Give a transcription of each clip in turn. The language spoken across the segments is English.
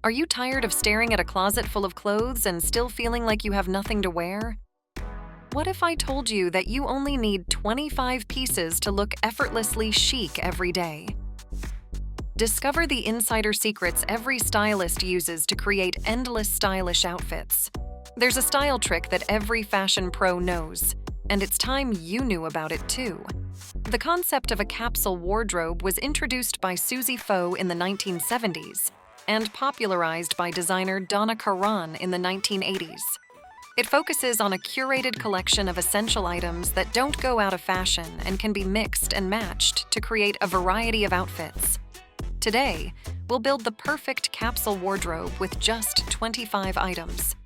Are you tired of staring at a closet full of clothes and still feeling like you have nothing to wear? What if I told you that you only need 25 pieces to look effortlessly chic every day? Discover the insider secrets every stylist uses to create endless stylish outfits. There's a style trick that every fashion pro knows, and it's time you knew about it too. The concept of a capsule wardrobe was introduced by Susie Faux in the 1970s and popularized by designer Donna Karan in the 1980s. It focuses on a curated collection of essential items that don't go out of fashion and can be mixed and matched to create a variety of outfits. Today, we'll build the perfect capsule wardrobe with just 25 items.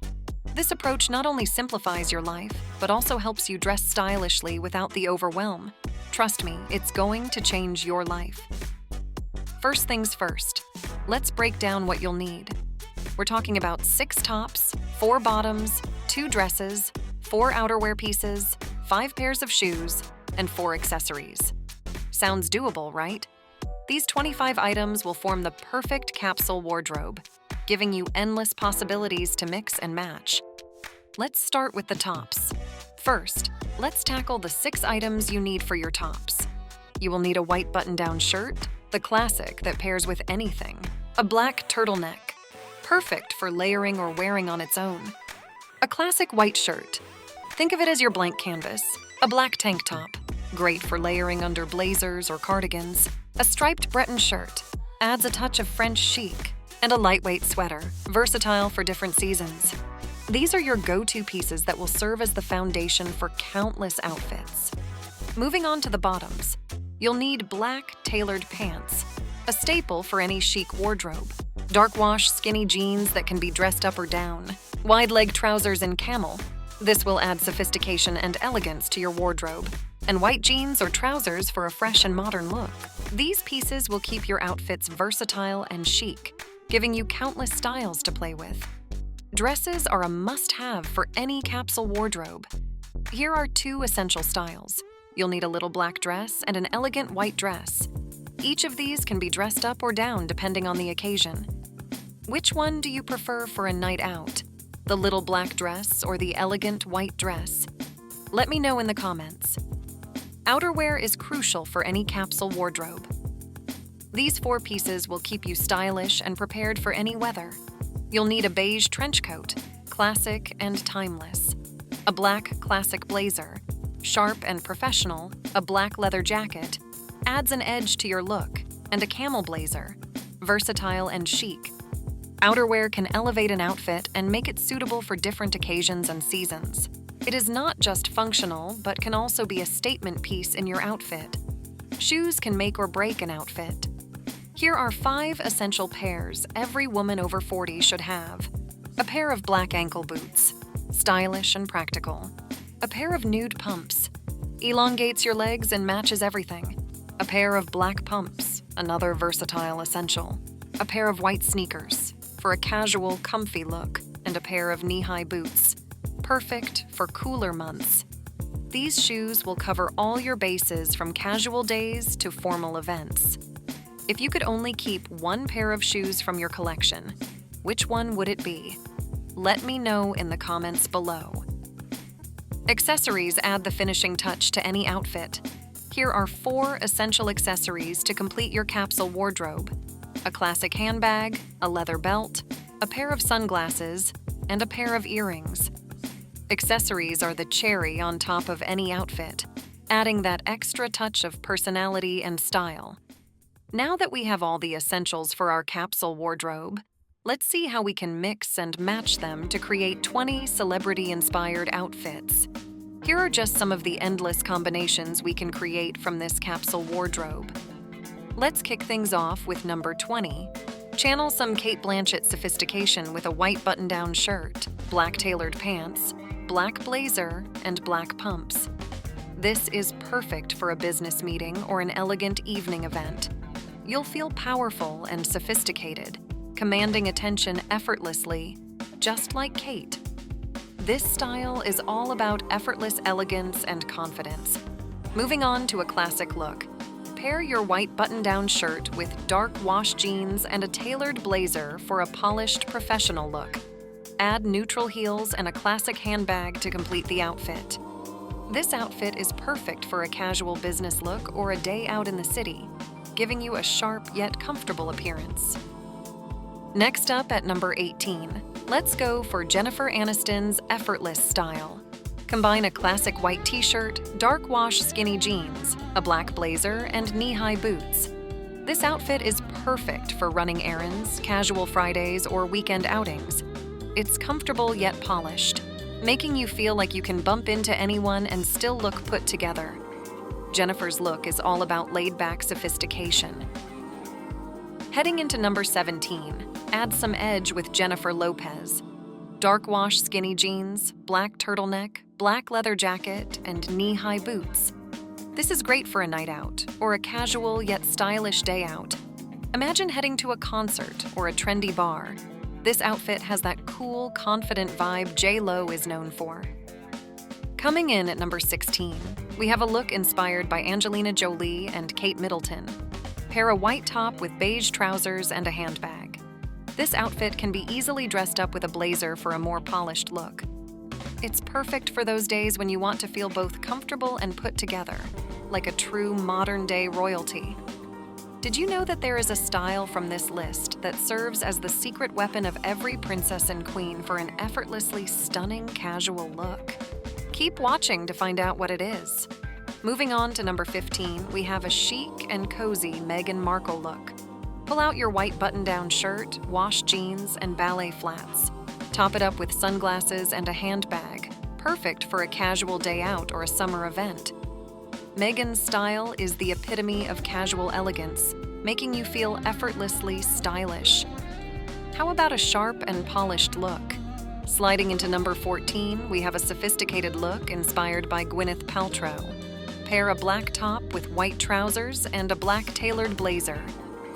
This approach not only simplifies your life, but also helps you dress stylishly without the overwhelm. Trust me, it's going to change your life. First things first, let's break down what you'll need. We're talking about 6 tops, 4 bottoms, 2 dresses, 4 outerwear pieces, 5 pairs of shoes, and 4 accessories. Sounds doable, right? These 25 items will form the perfect capsule wardrobe, giving you endless possibilities to mix and match. Let's start with the tops. First, let's tackle the 6 items you need for your tops. You will need a white button-down shirt, the classic that pairs with anything. A black turtleneck, perfect for layering or wearing on its own. A classic white shirt. Think of it as your blank canvas. A black tank top, great for layering under blazers or cardigans. A striped Breton shirt adds a touch of French chic, and a lightweight sweater, versatile for different seasons. These are your go-to pieces that will serve as the foundation for countless outfits. Moving on to the bottoms, you'll need black tailored pants, a staple for any chic wardrobe. Dark wash skinny jeans that can be dressed up or down. Wide leg trousers in camel. This will add sophistication and elegance to your wardrobe. And white jeans or trousers for a fresh and modern look. These pieces will keep your outfits versatile and chic, giving you countless styles to play with. Dresses are a must-have for any capsule wardrobe. Here are 2 essential styles. You'll need a little black dress and an elegant white dress. Each of these can be dressed up or down depending on the occasion. Which one do you prefer for a night out? The little black dress or the elegant white dress? Let me know in the comments. Outerwear is crucial for any capsule wardrobe. These 4 pieces will keep you stylish and prepared for any weather. You'll need a beige trench coat, classic and timeless. A black classic blazer, sharp and professional, a black leather jacket, adds an edge to your look, and a camel blazer, versatile and chic. Outerwear can elevate an outfit and make it suitable for different occasions and seasons. It is not just functional, but can also be a statement piece in your outfit. Shoes can make or break an outfit. Here are 5 essential pairs every woman over 40 should have. A pair of black ankle boots, stylish and practical. A pair of nude pumps, elongates your legs and matches everything. A pair of black pumps, another versatile essential. A pair of white sneakers, for a casual, comfy look, and a pair of knee-high boots. Perfect for cooler months. These shoes will cover all your bases from casual days to formal events. If you could only keep 1 pair of shoes from your collection, which one would it be? Let me know in the comments below. Accessories add the finishing touch to any outfit. Here are 4 essential accessories to complete your capsule wardrobe. A classic handbag, a leather belt, a pair of sunglasses, and a pair of earrings. Accessories are the cherry on top of any outfit, adding that extra touch of personality and style. Now that we have all the essentials for our capsule wardrobe, let's see how we can mix and match them to create 20 celebrity-inspired outfits. Here are just some of the endless combinations we can create from this capsule wardrobe. Let's kick things off with number 20. Channel some Cate Blanchett sophistication with a white button-down shirt, black tailored pants, black blazer, and black pumps. This is perfect for a business meeting or an elegant evening event. You'll feel powerful and sophisticated, commanding attention effortlessly, just like Cate. This style is all about effortless elegance and confidence. Moving on to a classic look. Pair your white button-down shirt with dark wash jeans and a tailored blazer for a polished professional look. Add neutral heels and a classic handbag to complete the outfit. This outfit is perfect for a casual business look or a day out in the city, giving you a sharp yet comfortable appearance. Next up at number 18, let's go for Jennifer Aniston's effortless style. Combine a classic white t-shirt, dark wash skinny jeans, a black blazer, and knee-high boots. This outfit is perfect for running errands, casual Fridays, or weekend outings. It's comfortable yet polished, making you feel like you can bump into anyone and still look put together. Jennifer's look is all about laid-back sophistication. Heading into number 17, add some edge with Jennifer Lopez. Dark wash skinny jeans, black turtleneck, black leather jacket, and knee-high boots. This is great for a night out or a casual yet stylish day out. Imagine heading to a concert or a trendy bar. This outfit has that cool, confident vibe J.Lo is known for. Coming in at number 16, we have a look inspired by Angelina Jolie and Kate Middleton. Pair a white top with beige trousers and a handbag. This outfit can be easily dressed up with a blazer for a more polished look. It's perfect for those days when you want to feel both comfortable and put together, like a true modern-day royalty. Did you know that there is a style from this list that serves as the secret weapon of every princess and queen for an effortlessly stunning casual look? Keep watching to find out what it is. Moving on to number 15, we have a chic and cozy Meghan Markle look. Pull out your white button-down shirt, wash jeans, and ballet flats. Top it up with sunglasses and a handbag, perfect for a casual day out or a summer event. Meghan's style is the epitome of casual elegance, making you feel effortlessly stylish. How about a sharp and polished look? Sliding into number 14, we have a sophisticated look inspired by Gwyneth Paltrow. Pair a black top with white trousers and a black tailored blazer.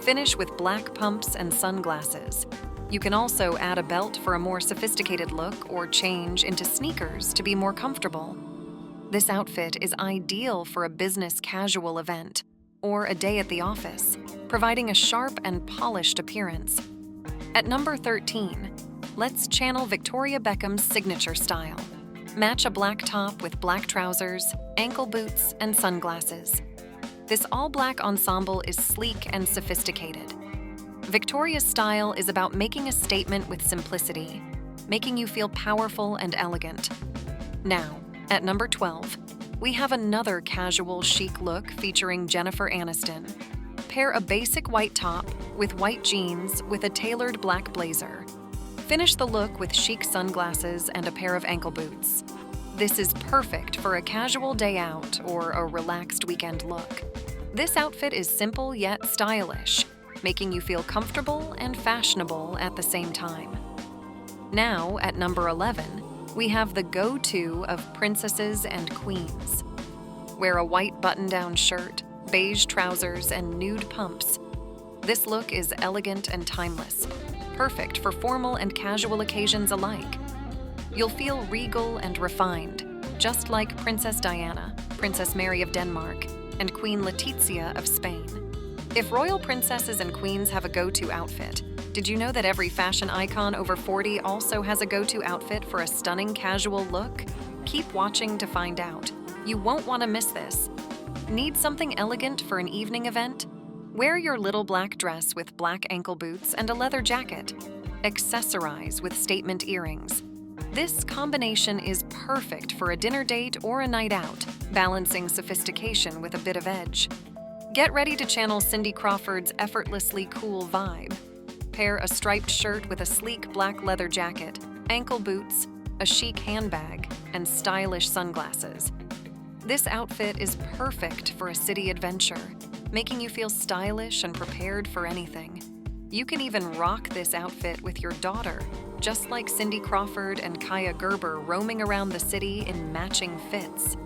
Finish with black pumps and sunglasses. You can also add a belt for a more sophisticated look or change into sneakers to be more comfortable. This outfit is ideal for a business casual event or a day at the office, providing a sharp and polished appearance. At number 13, let's channel Victoria Beckham's signature style. Match a black top with black trousers, ankle boots, and sunglasses. This all-black ensemble is sleek and sophisticated. Victoria's style is about making a statement with simplicity, making you feel powerful and elegant. Now, at number 12, we have another casual chic look featuring Jennifer Aniston. Pair a basic white top with white jeans with a tailored black blazer. Finish the look with chic sunglasses and a pair of ankle boots. This is perfect for a casual day out or a relaxed weekend look. This outfit is simple yet stylish, making you feel comfortable and fashionable at the same time. Now, at number 11, we have the go-to of princesses and queens. Wear a white button-down shirt, beige trousers, and nude pumps. This look is elegant and timeless, perfect for formal and casual occasions alike. You'll feel regal and refined, just like Princess Diana, Princess Mary of Denmark, and Queen Letizia of Spain. If royal princesses and queens have a go-to outfit, did you know that every fashion icon over 40 also has a go-to outfit for a stunning casual look? Keep watching to find out. You won't want to miss this. Need something elegant for an evening event? Wear your little black dress with black ankle boots and a leather jacket. Accessorize with statement earrings. This combination is perfect for a dinner date or a night out, balancing sophistication with a bit of edge. Get ready to channel Cindy Crawford's effortlessly cool vibe. Pair a striped shirt with a sleek black leather jacket, ankle boots, a chic handbag, and stylish sunglasses. This outfit is perfect for a city adventure, making you feel stylish and prepared for anything. You can even rock this outfit with your daughter, just like Cindy Crawford and Kaya Gerber roaming around the city in matching fits.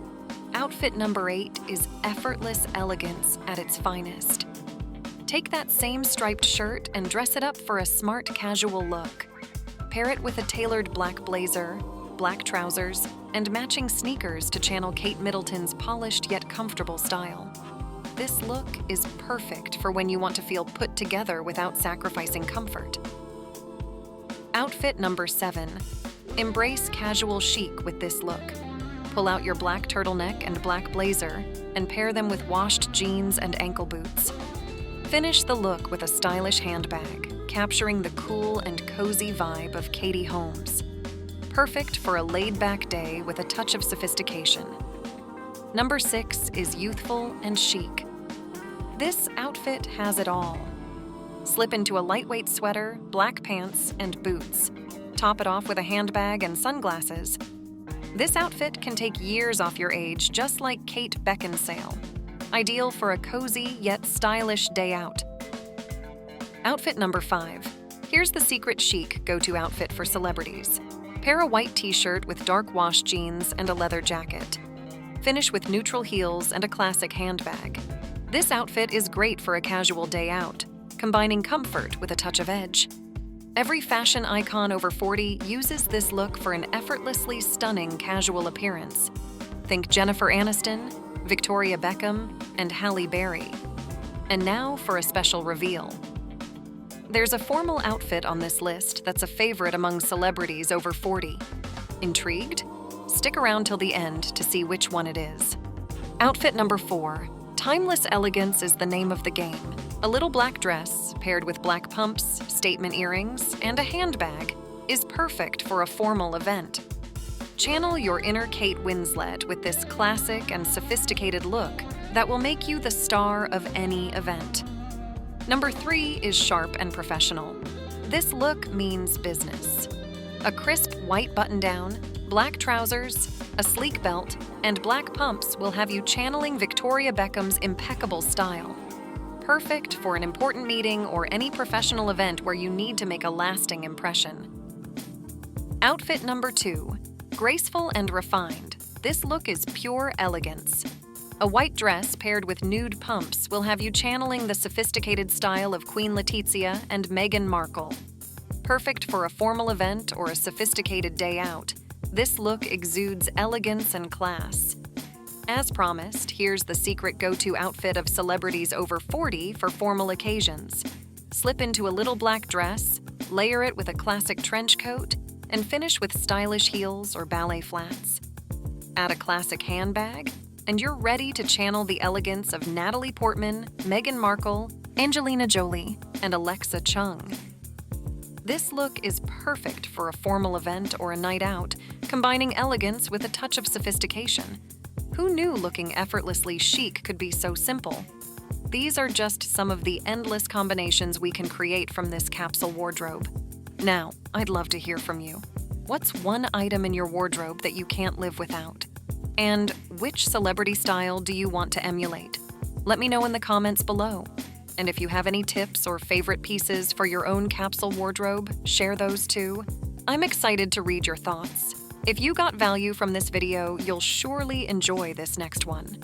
Outfit number 8 is effortless elegance at its finest. Take that same striped shirt and dress it up for a smart casual look. Pair it with a tailored black blazer, black trousers, and matching sneakers to channel Kate Middleton's polished yet comfortable style. this look is perfect for when you want to feel put together without sacrificing comfort. Outfit number 7. Embrace casual chic with this look. Pull out your black turtleneck and black blazer and pair them with washed jeans and ankle boots. Finish the look with a stylish handbag, capturing the cool and cozy vibe of Katie Holmes. Perfect for a laid-back day with a touch of sophistication. Number 6 is youthful and chic. This outfit has it all. Slip into a lightweight sweater, black pants, and boots. Top it off with a handbag and sunglasses. This outfit can take years off your age, just like Kate Beckinsale. Ideal for a cozy yet stylish day out. Outfit number 5. Here's the secret chic go-to outfit for celebrities. Pair a white t-shirt with dark wash jeans and a leather jacket. Finish with neutral heels and a classic handbag. This outfit is great for a casual day out, combining comfort with a touch of edge. Every fashion icon over 40 uses this look for an effortlessly stunning casual appearance. Think Jennifer Aniston, Victoria Beckham, and Halle Berry. And now for a special reveal. There's a formal outfit on this list that's a favorite among celebrities over 40. Intrigued? Stick around till the end to see which one it is. Outfit number 4. Timeless elegance is the name of the game. A little black dress, paired with black pumps, statement earrings, and a handbag, is perfect for a formal event. Channel your inner Kate Winslet with this classic and sophisticated look that will make you the star of any event. Number 3 is sharp and professional. This look means business. A crisp white button-down, black trousers, a sleek belt, and black pumps will have you channeling Victoria Beckham's impeccable style. Perfect for an important meeting or any professional event where you need to make a lasting impression. Outfit number 2. Graceful and refined. This look is pure elegance. A white dress paired with nude pumps will have you channeling the sophisticated style of Queen Latifah and Meghan Markle. Perfect for a formal event or a sophisticated day out, this look exudes elegance and class. As promised, here's the secret go-to outfit of celebrities over 40 for formal occasions. Slip into a little black dress, layer it with a classic trench coat, and finish with stylish heels or ballet flats. Add a classic handbag, and you're ready to channel the elegance of Natalie Portman, Meghan Markle, Angelina Jolie, and Alexa Chung. This look is perfect for a formal event or a night out, combining elegance with a touch of sophistication. Who knew looking effortlessly chic could be so simple? These are just some of the endless combinations we can create from this capsule wardrobe. Now, I'd love to hear from you. What's one item in your wardrobe that you can't live without? And which celebrity style do you want to emulate? Let me know in the comments below. And if you have any tips or favorite pieces for your own capsule wardrobe, share those too. I'm excited to read your thoughts. If you got value from this video, you'll surely enjoy this next one.